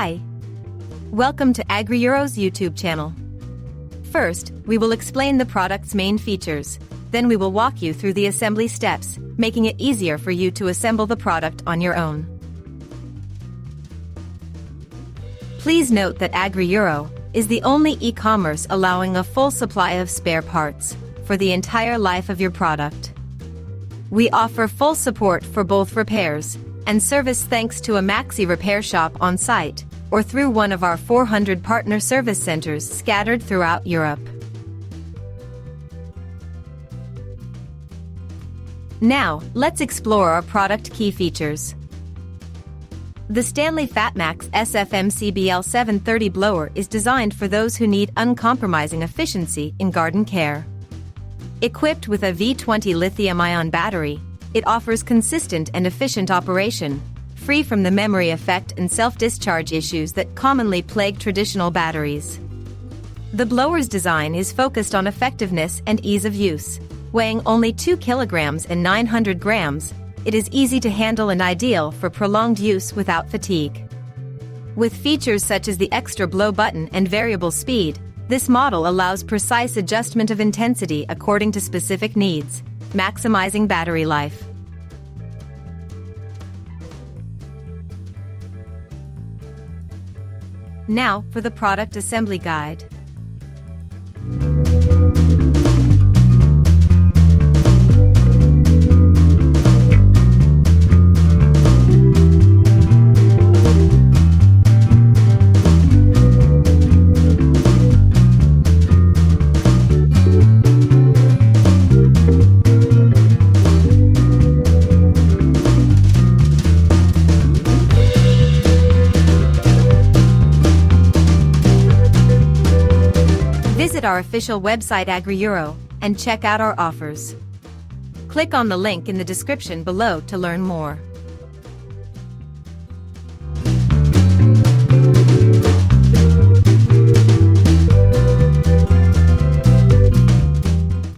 Hi! Welcome to AgriEuro's YouTube channel. First, we will explain the product's main features. Then we will walk you through the assembly steps, making it easier for you to assemble the product on your own. Please note that AgriEuro is the only e-commerce allowing a full supply of spare parts for the entire life of your product. We offer full support for both repairs and service thanks to a Maxi repair shop on site or through one of our 400 partner service centers scattered throughout Europe. Now, let's explore our product key features. The Stanley Fatmax SFMCBL730 blower is designed for those who need uncompromising efficiency in garden care. Equipped with a V20 lithium-ion battery, it offers consistent and efficient operation, free from the memory effect and self-discharge issues that commonly plague traditional batteries. The blower's design is focused on effectiveness and ease of use. Weighing only 2 kilograms and 900 grams, it is easy to handle and ideal for prolonged use without fatigue. With features such as the extra blow button and variable speed, this model allows precise adjustment of intensity according to specific needs, maximizing battery life. Now for the product assembly guide. Visit our official website AgriEuro and check out our offers. Click on the link in the description below to learn more.